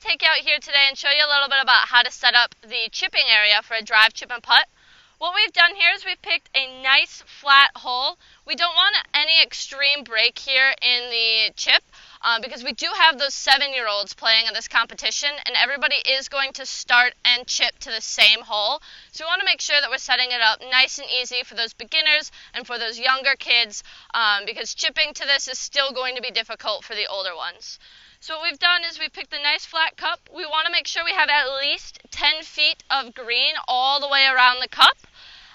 to take you out here today and show you a little bit about how to set up the chipping area for a drive, chip, and putt. What we've done here is we've picked a nice flat hole. We don't want any extreme break here in the chip because we do have those 7-year-olds playing in this competition, and everybody is going to start and chip to the same hole. So we want to make sure that we're setting it up nice and easy for those beginners and for those younger kids because chipping to this is still going to be difficult for the older ones. So what we've done is we've picked a nice flat cup. We want to make sure we have at least 10 feet of green all the way around the cup.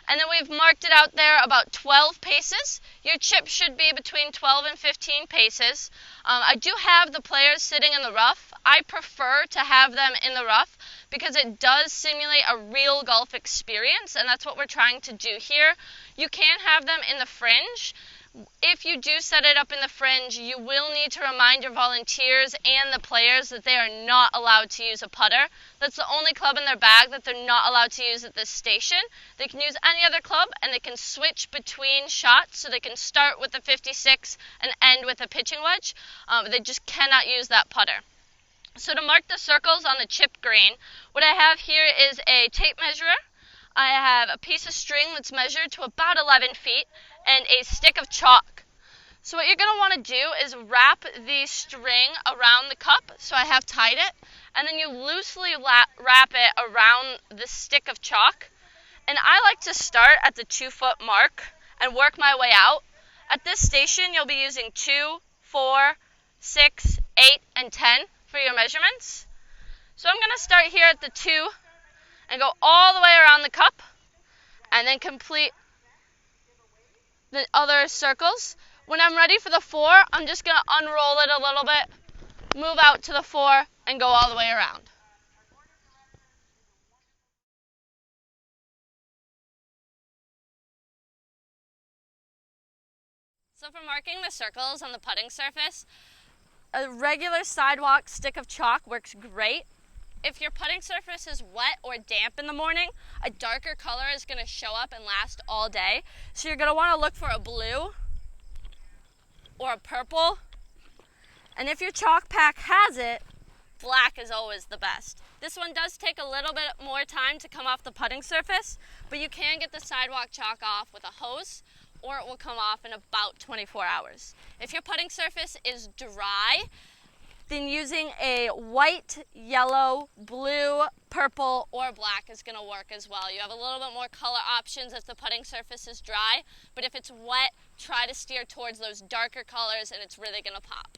And then we've marked it out there about 12 paces. Your chip should be between 12 and 15 paces. I do have the players sitting in the rough. I prefer to have them in the rough because it does simulate a real golf experience, and that's what we're trying to do here. You can have them in the fringe. If you do set it up in the fringe, you will need to remind your volunteers and the players that they are not allowed to use a putter. That's the only club in their bag that they're not allowed to use at this station. They can use any other club, and they can switch between shots, so they can start with the 56 and end with a pitching wedge. They just cannot use that putter. So to mark the circles on the chip green, what I have here is a tape measurer. I have a piece of string that's measured to about 11 feet and a stick of chalk. So what you're going to want to do is wrap the string around the cup, so I have tied it, and then you loosely wrap it around the stick of chalk. And I like to start at the 2-foot mark and work my way out. At this station, you'll be using 2, 4, 6, 8, and 10 for your measurements. So I'm going to start here at the 2 and go all the way around the cup, and then complete the other circles. When I'm ready for the 4, I'm just going to unroll it a little bit, move out to the 4, and go all the way around. So for marking the circles on the putting surface, a regular sidewalk stick of chalk works great. If your putting surface is wet or damp in the morning, a darker color is going to show up and last all day. So you're going to want to look for a blue or a purple. And if your chalk pack has it, black is always the best. This one does take a little bit more time to come off the putting surface, but you can get the sidewalk chalk off with a hose, or it will come off in about 24 hours. If your putting surface is dry, then using a white, yellow, blue, purple, or black is going to work as well. You have a little bit more color options if the putting surface is dry, but if it's wet, try to steer towards those darker colors and it's really going to pop.